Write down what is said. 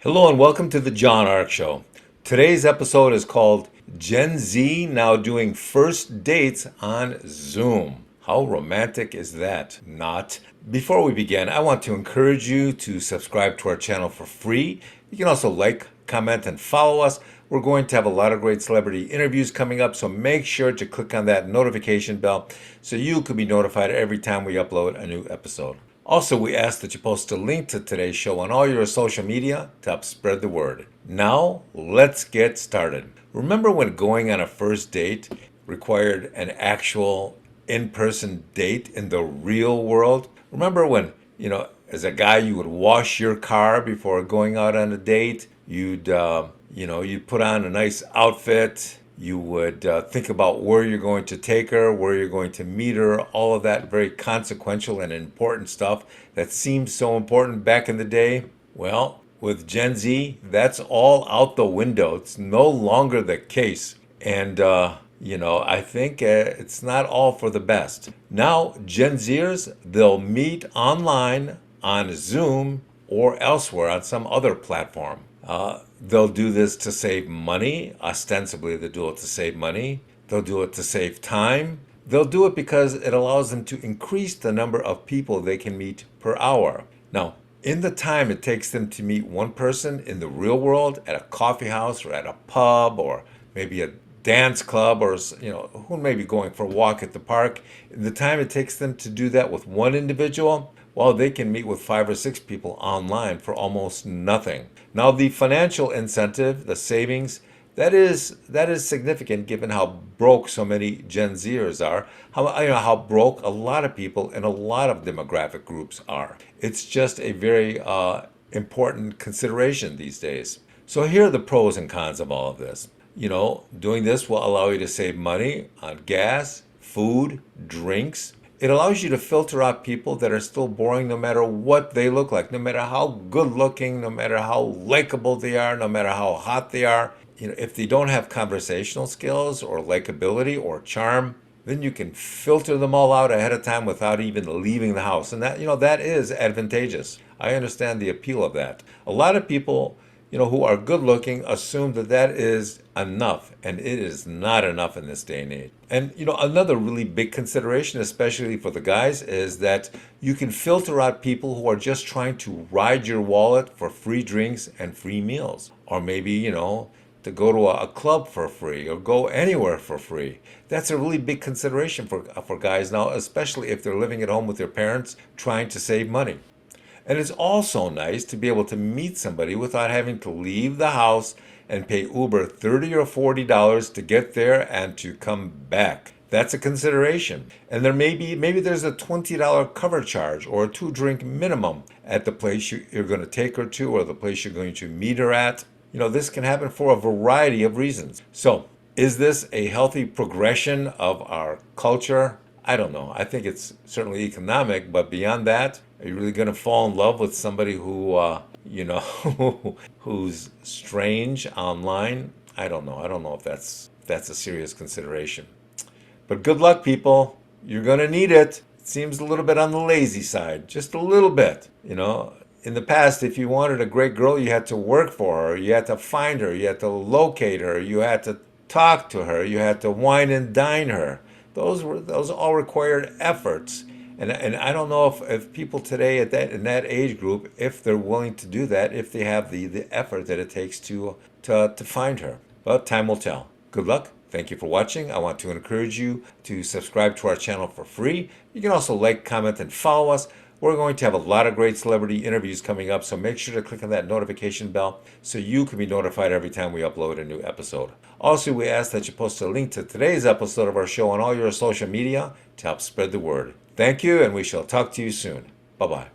Hello and welcome to the John Ark Show. Today's episode is called Gen Z Now Doing First Dates on Zoom. How romantic is that? Not. Before we begin, I want to encourage you to subscribe to our channel for free. You can also like, comment, and follow us. We're going to have a lot of great celebrity interviews coming up, so make sure to click on that notification bell so you can be notified every time we upload a new episode. Also, we ask that you post a link to today's show on all your social media to help spread the word. Now, let's get started. Remember when going on a first date required an actual in-person date in the real world? Remember when, as a guy, you would wash your car before going out on a date? You'd put on a nice outfit. You would think about where you're going to take her, where you're going to meet her, all of that very consequential and important stuff that seemed so important back in the day. Well, with Gen Z, that's all out the window. It's no longer the case. And, I think it's not all for the best. Now, Gen Zers, they'll meet online on Zoom or elsewhere on some other platform. They'll do this to save money. Ostensibly, they'll do it to save money. They'll do it to save time. They'll do it because it allows them to increase the number of people they can meet per hour. Now, in the time it takes them to meet one person in the real world at a coffee house or at a pub or maybe a dance club or, who may be going for a walk at the park, in the time it takes them to do that with one individual, well, they can meet with 5 or 6 people online for almost nothing. Now, the financial incentive, the savings, that is significant given how broke so many Gen Zers are, how broke a lot of people in a lot of demographic groups are. It's just a very important consideration these days. So here are the pros and cons of all of this. Doing this will allow you to save money on gas, food, drinks. It allows you to filter out people that are still boring no matter what they look like, no matter how good looking, no matter how likable they are, no matter how hot they are. If they don't have conversational skills or likability or charm, then you can filter them all out ahead of time without even leaving the house. And that is advantageous. I understand the appeal of that. A lot of people, who are good looking assume that is enough, and it is not enough in this day and age. And another really big consideration, especially for the guys, is that you can filter out people who are just trying to ride your wallet for free drinks and free meals, or maybe to go to a club for free or go anywhere for free. That's a really big consideration for guys now, especially if they're living at home with their parents trying to save money. And it's also nice to be able to meet somebody without having to leave the house and pay Uber $30 or $40 to get there and to come back. That's a consideration. And there maybe there's a $20 cover charge or a 2-drink minimum at the place you're going to take her to or the place you're going to meet her at. This can happen for a variety of reasons. So, is this a healthy progression of our culture? I don't know. I think it's certainly economic, but beyond that, are you really going to fall in love with somebody who, who's strange online? I don't know. I don't know if that's a serious consideration. But good luck, people. You're going to need it. It seems a little bit on the lazy side, just a little bit. In the past, if you wanted a great girl, you had to work for her. You had to find her. You had to locate her. You had to talk to her. You had to wine and dine her. Those all required efforts. And I don't know if people today in that age group, if they're willing to do that, if they have the effort that it takes to find her. But time will tell. Good luck. Thank you for watching. I want to encourage you to subscribe to our channel for free. You can also like, comment, and follow us. We're going to have a lot of great celebrity interviews coming up, so make sure to click on that notification bell so you can be notified every time we upload a new episode. Also, we ask that you post a link to today's episode of our show on all your social media to help spread the word. Thank you, and we shall talk to you soon. Bye-bye.